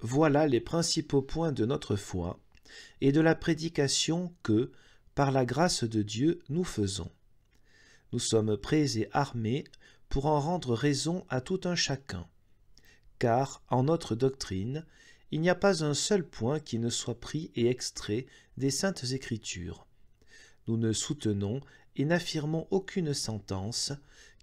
Voilà les principaux points de notre foi et de la prédication que, par la grâce de Dieu, nous faisons. Nous sommes prêts et armés pour en rendre raison à tout un chacun, car, en notre doctrine, il n'y a pas un seul point qui ne soit pris et extrait des Saintes Écritures. Nous ne soutenons et n'affirmons aucune sentence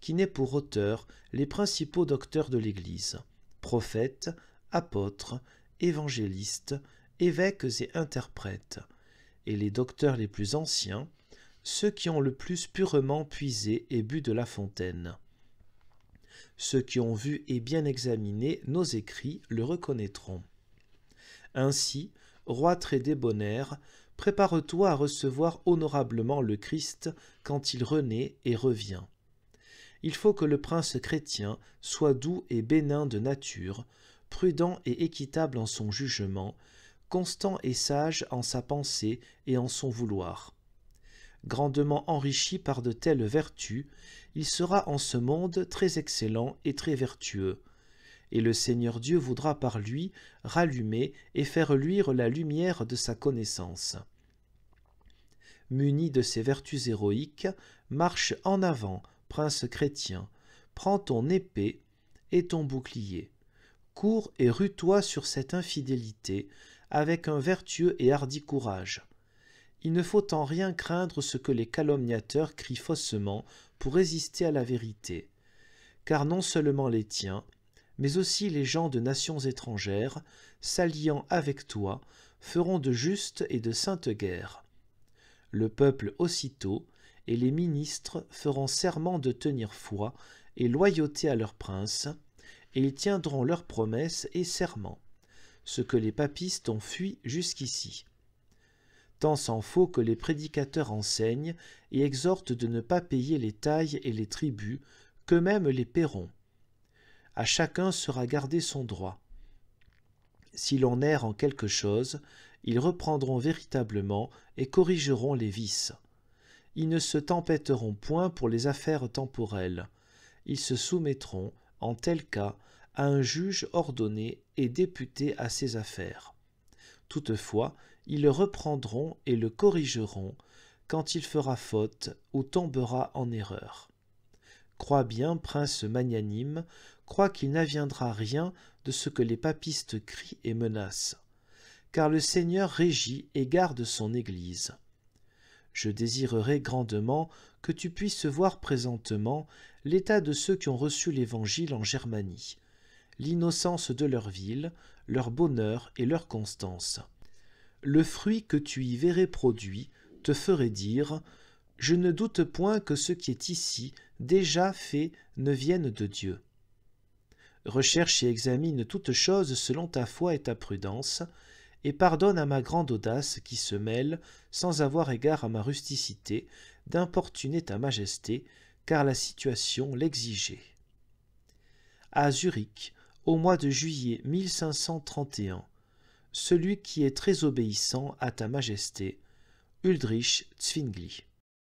qui n'ait pour auteur les principaux docteurs de l'Église, prophètes, apôtres, évangélistes, évêques et interprètes, et les docteurs les plus anciens, ceux qui ont le plus purement puisé et bu de la fontaine. Ceux qui ont vu et bien examiné nos écrits le reconnaîtront. Ainsi, roi très débonnaire, prépare-toi à recevoir honorablement le Christ quand il renaît et revient. Il faut que le prince chrétien soit doux et bénin de nature, prudent et équitable en son jugement, constant et sage en sa pensée et en son vouloir. Grandement enrichi par de telles vertus, il sera en ce monde très excellent et très vertueux, et le Seigneur Dieu voudra par lui rallumer et faire luire la lumière de sa connaissance. Muni de ces vertus héroïques, marche en avant, prince chrétien, prends ton épée et ton bouclier. Cours et rue-toi sur cette infidélité avec un vertueux et hardi courage. Il ne faut en rien craindre ce que les calomniateurs crient faussement pour résister à la vérité, car non seulement les tiens, mais aussi les gens de nations étrangères, s'alliant avec toi, feront de justes et de saintes guerres. Le peuple aussitôt, et les ministres feront serment de tenir foi et loyauté à leur prince, et ils tiendront leurs promesses et serments, ce que les papistes ont fui jusqu'ici. Tant s'en faut que les prédicateurs enseignent et exhortent de ne pas payer les tailles et les tributs, qu'eux-mêmes les paieront. À chacun sera gardé son droit. Si l'on erre en quelque chose, ils reprendront véritablement et corrigeront les vices. Ils ne se tempêteront point pour les affaires temporelles. Ils se soumettront, en tel cas, à un juge ordonné et député à ces affaires. Toutefois, ils le reprendront et le corrigeront quand il fera faute ou tombera en erreur. Crois bien, prince magnanime, crois qu'il n'adviendra rien de ce que les papistes crient et menacent, car le Seigneur régit et garde son Église. Je désirerais grandement que tu puisses voir présentement l'état de ceux qui ont reçu l'Évangile en Germanie, l'innocence de leur ville, leur bonheur et leur constance. Le fruit que tu y verrais produit te ferait dire « Je ne doute point que ce qui est ici déjà fait ne vienne de Dieu. » Recherche et examine toutes choses selon ta foi et ta prudence, et pardonne à ma grande audace qui se mêle, sans avoir égard à ma rusticité, d'importuner ta majesté, car la situation l'exigeait. À Zurich, au mois de juillet 1531, celui qui est très obéissant à ta majesté, Huldrych Zwingli.